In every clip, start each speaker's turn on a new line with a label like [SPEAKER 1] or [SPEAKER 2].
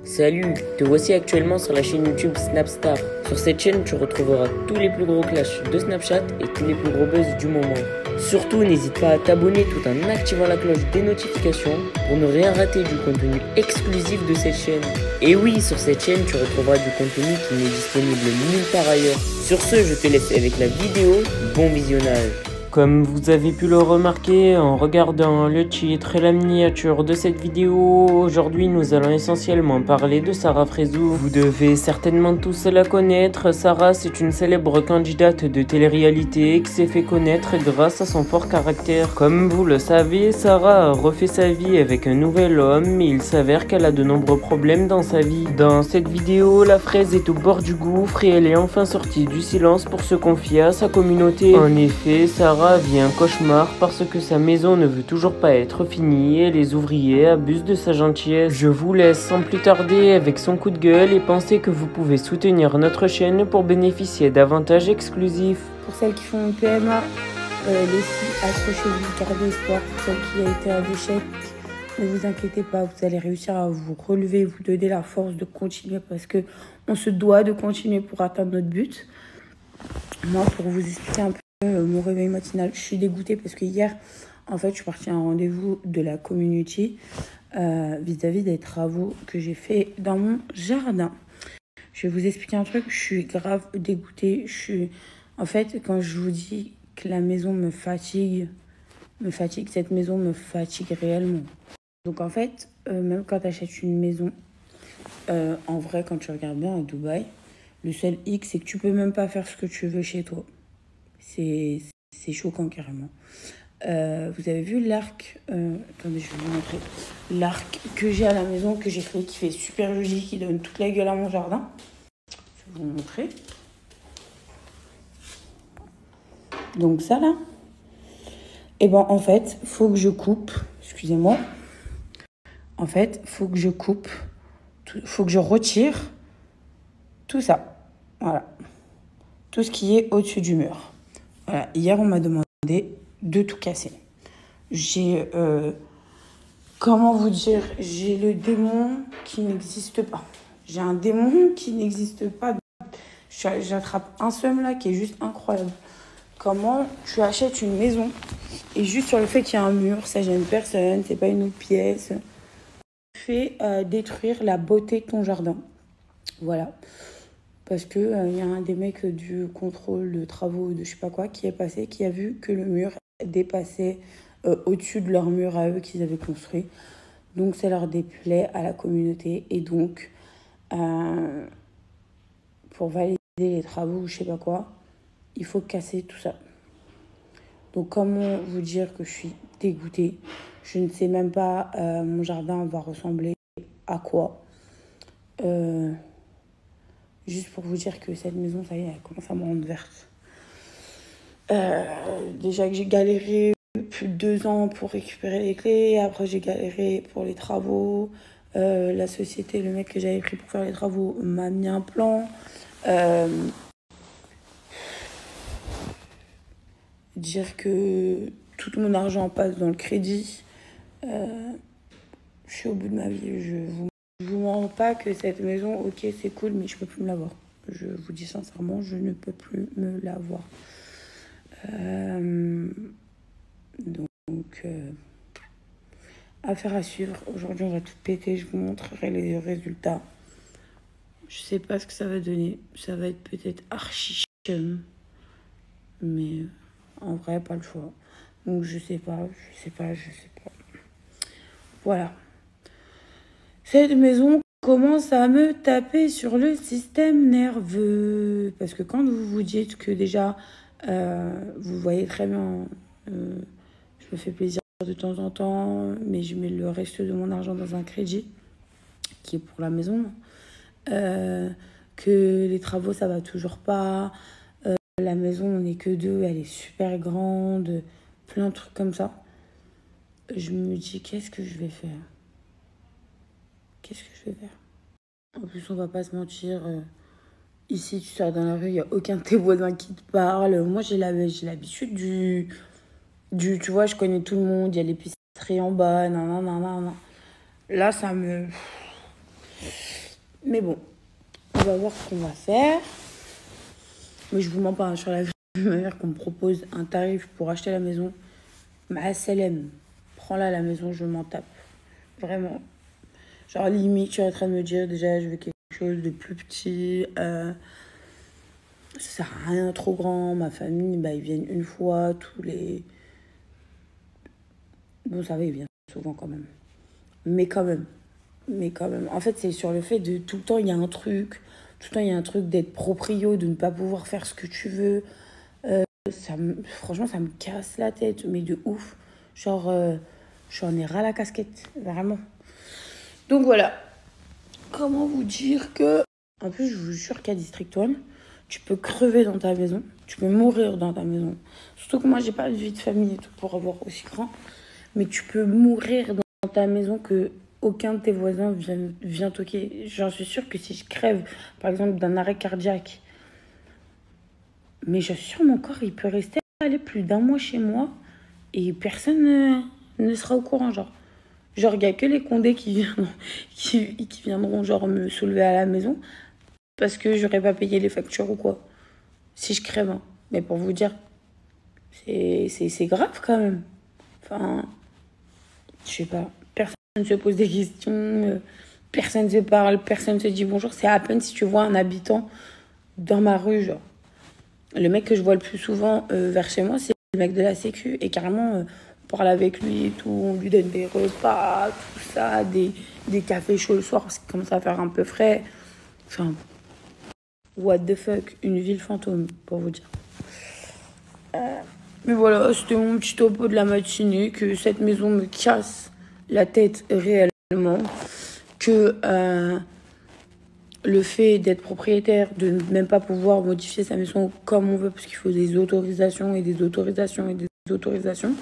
[SPEAKER 1] Salut, te voici actuellement sur la chaîne YouTube Snapstar. Sur cette chaîne, tu retrouveras tous les plus gros clashs de Snapchat et tous les plus gros buzz du moment. Surtout, n'hésite pas à t'abonner tout en activant la cloche des notifications pour ne rien rater du contenu exclusif de cette chaîne. Et oui, sur cette chaîne, tu retrouveras du contenu qui n'est disponible nulle part ailleurs. Sur ce, je te laisse avec la vidéo. Bon visionnage. Comme vous avez pu le remarquer en regardant le titre et la miniature de cette vidéo, aujourd'hui nous allons essentiellement parler de Sarah Frézou. Vous devez certainement tous la connaître. Sarah, c'est une célèbre candidate de télé-réalité qui s'est fait connaître grâce à son fort caractère. Comme vous le savez, Sarah a refait sa vie avec un nouvel homme, mais il s'avère qu'elle a de nombreux problèmes dans sa vie. Dans cette vidéo, la fraise est au bord du gouffre et elle est enfin sortie du silence pour se confier à sa communauté. En effet, Sarah vit un cauchemar parce que sa maison ne veut toujours pas être finie et les ouvriers abusent de sa gentillesse. Je vous laisse sans plus tarder avec son coup de gueule et pensez que vous pouvez soutenir notre chaîne pour bénéficier d'avantages exclusifs.
[SPEAKER 2] Pour celles qui font une PMA, les filles, accrochez-vous, gardez espoir. Pour celles qui a été un échec, ne vous inquiétez pas, vous allez réussir à vous relever, vous donner la force de continuer parce que on se doit de continuer pour atteindre notre but. Moi, pour vous expliquer un peu mon réveil matinal, je suis dégoûtée parce que hier, en fait, je suis partie à un rendez-vous de la community vis-à-vis des travaux que j'ai fait dans mon jardin. Je vais vous expliquer un truc, je suis grave dégoûtée. En fait, quand je vous dis que la maison me fatigue, cette maison me fatigue réellement. Donc en fait, même quand tu achètes une maison, en vrai, quand tu regardes bien à Dubaï, le seul hic, c'est que tu peux même pas faire ce que tu veux chez toi. C'est choquant carrément. Vous avez vu l'arc, attendez, je vais vous montrer. L'arc que j'ai à la maison, que j'ai créé, qui fait super joli, qui donne toute la gueule à mon jardin. Je vais vous montrer. Donc ça là. Et ben en fait, faut que je coupe, excusez-moi. En fait, faut que je coupe, faut que je retire tout ça. Voilà. Tout ce qui est au-dessus du mur. Voilà. Hier, on m'a demandé de tout casser. J'ai, comment vous dire, j'ai le démon qui n'existe pas. J'ai un démon qui n'existe pas. J'attrape un seum là qui est juste incroyable. Comment tu achètes une maison et juste sur le fait qu'il y a un mur, ça gêne personne, c'est pas une autre pièce. Fait détruire la beauté de ton jardin. Voilà. Parce que y a un des mecs du contrôle de travaux de je sais pas quoi qui est passé, qui a vu que le mur dépassait au-dessus de leur mur à eux qu'ils avaient construit. Donc ça leur déplaît à la communauté. Et donc, pour valider les travaux ou je sais pas quoi, il faut casser tout ça. Donc comment vous dire que je suis dégoûtée? Je ne sais même pas mon jardin va ressembler à quoi. Juste pour vous dire que cette maison, ça y est, elle commence à me rendre verte. Déjà que j'ai galéré plus de 2 ans pour récupérer les clés. Après, j'ai galéré pour les travaux. La société, le mec que j'avais pris pour faire les travaux m'a mis un plan. Dire que tout mon argent passe dans le crédit. Je suis au bout de ma vie. Je vous mens pas que cette maison, ok, c'est cool, mais je peux plus me l'avoir. Je vous dis sincèrement, je ne peux plus me l'avoir. Donc, affaire à suivre. Aujourd'hui, on va tout péter. Je vous montrerai les résultats. Je sais pas ce que ça va donner. Ça va être peut-être archi chum. Mais en vrai, pas le choix. Donc, je sais pas. Voilà. Cette maison commence à me taper sur le système nerveux. Parce que quand vous vous dites que déjà, vous voyez très bien, je me fais plaisir de temps en temps, mais je mets le reste de mon argent dans un crédit, qui est pour la maison, que les travaux, ça va toujours pas, la maison, on n'est que 2, elle est super grande, plein de trucs comme ça. Je me dis, qu'est-ce que je vais faire? En plus, on va pas se mentir. Ici, tu sors dans la rue, il n'y a aucun de tes voisins qui te parle. Moi, j'ai l'habitude du... Tu vois, je connais tout le monde. Il y a l'épicerie en bas. Nan. Là, ça me... Mais bon, on va voir ce qu'on va faire. Mais je vous mens pas, sur la vie de ma mère qu'on me propose un tarif pour acheter la maison. Ma SLM, prends-la la maison, je m'en tape. Vraiment. Genre limite, je suis en train de me dire déjà, je veux quelque chose de plus petit. Ça sert à rien trop grand. Ma famille, ils viennent une fois tous les... Bon, ça va, ils viennent souvent quand même. Mais quand même. En fait, c'est sur le fait de tout le temps, il y a un truc. Tout le temps, il y a un truc d'être proprio, de ne pas pouvoir faire ce que tu veux. Franchement, ça me casse la tête, mais de ouf. Genre, j'en ai ras la casquette, vraiment. Donc voilà. Comment vous dire que... En plus, je vous jure qu'à District 1, tu peux crever dans ta maison. Tu peux mourir dans ta maison. Surtout que moi, j'ai pas de vie de famille et tout pour avoir aussi grand. Mais tu peux mourir dans ta maison que aucun de tes voisins vient toquer. J'en suis sûre que si je crève, par exemple, d'un arrêt cardiaque, mais je suis sûre mon corps, il peut rester aller plus d'un mois chez moi et personne ne sera au courant, genre. Genre, il n'y a que les condés qui viendront, genre, me soulever à la maison parce que j'aurais pas payé les factures ou quoi. Si je crève, hein. Mais pour vous dire, c'est grave quand même. Enfin, je sais pas. Personne ne se pose des questions, personne ne se parle, personne ne se dit bonjour. C'est à peine si tu vois un habitant dans ma rue, genre. Le mec que je vois le plus souvent vers chez moi, c'est le mec de la sécu. Et carrément, on parle avec lui et tout, on lui donne des repas, tout ça, des cafés chauds le soir parce qu'il commence à faire un peu frais. Enfin, what the fuck, une ville fantôme, pour vous dire. Mais voilà, c'était mon petit topo de la matinée, que cette maison me casse la tête réellement, que le fait d'être propriétaire, de ne même pas pouvoir modifier sa maison comme on veut, parce qu'il faut des autorisations et des autorisations et des autorisations,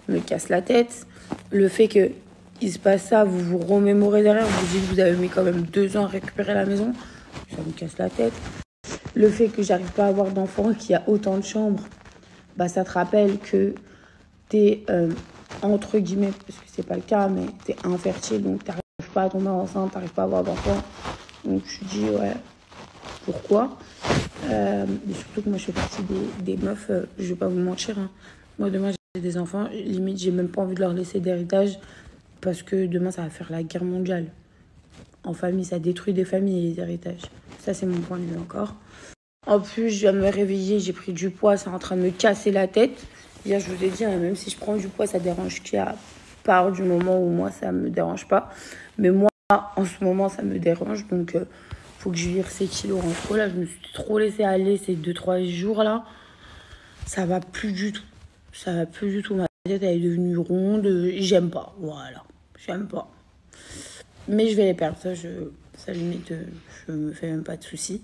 [SPEAKER 2] me casse la tête. Le fait qu'il se passe ça, vous vous remémorez derrière, vous dites que vous avez mis quand même 2 ans à récupérer la maison, ça me casse la tête. Le fait que j'arrive pas à avoir d'enfants, qu'il y a autant de chambres, ça te rappelle que t'es, entre guillemets, parce que c'est pas le cas, mais t'es infertile, donc t'arrives pas à tomber enceinte, t'arrives pas à avoir d'enfants. Donc tu dis, ouais, pourquoi et surtout que moi, je fais partie des meufs, je vais pas vous mentir. Hein. Moi, demain, j'ai des enfants, limite, j'ai même pas envie de leur laisser d'héritage parce que demain, ça va faire la guerre mondiale. En famille, ça détruit des familles et les héritages. Ça, c'est mon point de vue encore. En plus, je viens de me réveiller, j'ai pris du poids, c'est en train de me casser la tête. Hier, je vous ai dit, hein, même si je prends du poids, ça dérange qui à part du moment où moi, ça me dérange pas. Mais moi, en ce moment, ça me dérange. Donc, faut que je vire ces kilos en trop. Là, je me suis trop laissé aller ces 2-3 jours-là. Ça va plus du tout. Ça va plus du tout. Ma tête, elle est devenue ronde. J'aime pas. Voilà. J'aime pas. Mais je vais les perdre. Ça limite, je me fais même pas de soucis.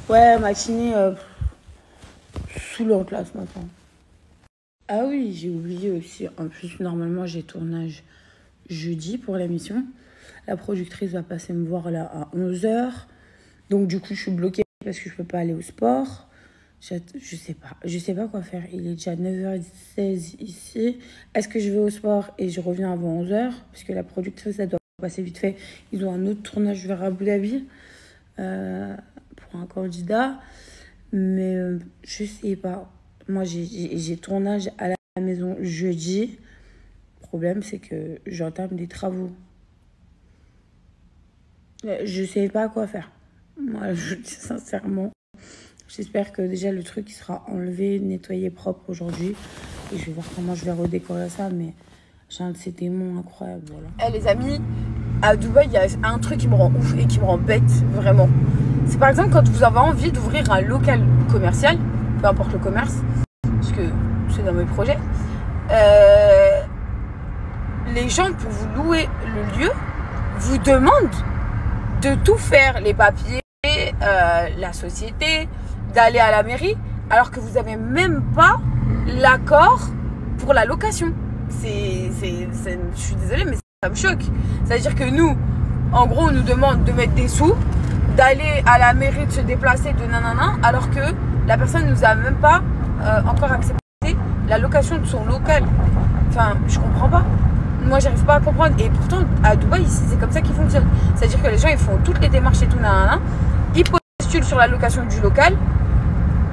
[SPEAKER 2] Ouais, matinée saoulante là ce matin. Ah oui, j'ai oublié aussi. En plus, normalement, j'ai tournage jeudi pour l'émission. La productrice va passer me voir là à 11h. Donc, du coup, je suis bloquée parce que je peux pas aller au sport. Je sais pas quoi faire. Il est déjà 9h16 ici. Est-ce que je vais au sport et je reviens avant 11h? Parce que la productrice, elle doit passer vite fait. Ils ont un autre tournage vers Abu Dhabi. Pour un candidat, mais je sais pas. Moi, j'ai tournage à la maison jeudi. Le problème, c'est que j'entame des travaux. Je sais pas quoi faire. Moi, je dis sincèrement. J'espère que déjà le truc il sera enlevé, nettoyé, propre aujourd'hui. Et je vais voir comment je vais redécorer ça, mais j'ai un de ces démons incroyables. Voilà. Les amis, à Dubaï, il y a un truc qui me rend ouf et qui me rend bête, vraiment. C'est par exemple quand vous avez envie d'ouvrir un local commercial, peu importe le commerce, parce que c'est dans mes projets, les gens pour vous louer le lieu vous demandent de tout faire, les papiers, la société, d'aller à la mairie, alors que vous n'avez même pas l'accord pour la location. Je suis désolée, mais ça me choque. C'est-à-dire que nous, en gros, on nous demande de mettre des sous, d'aller à la mairie, de se déplacer, de nanana, alors que la personne ne nous a même pas encore accepté la location de son local. Enfin, je comprends pas. Moi, j'arrive pas à comprendre. Et pourtant, à Dubaï, c'est comme ça qu'ils fonctionnent. C'est-à-dire que les gens, ils font toutes les démarches et tout, ils postulent sur la location du local.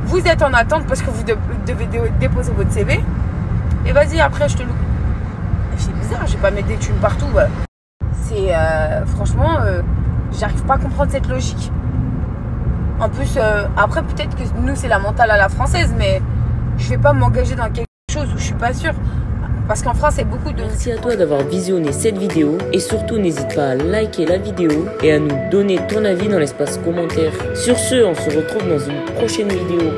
[SPEAKER 2] Vous êtes en attente parce que vous devez déposer votre CV. Et vas-y, après, je te loue. C'est bizarre, j'ai pas mettre des thunes partout. C'est franchement, j'arrive pas à comprendre cette logique. En plus, après, peut-être que nous, c'est la mentale à la française, mais je vais pas m'engager dans quelque chose où je suis pas sûre. Parce qu'en France, c'est beaucoup de...
[SPEAKER 1] Merci à toi d'avoir visionné cette vidéo et surtout n'hésite pas à liker la vidéo et à nous donner ton avis dans l'espace commentaire. Sur ce, on se retrouve dans une prochaine vidéo.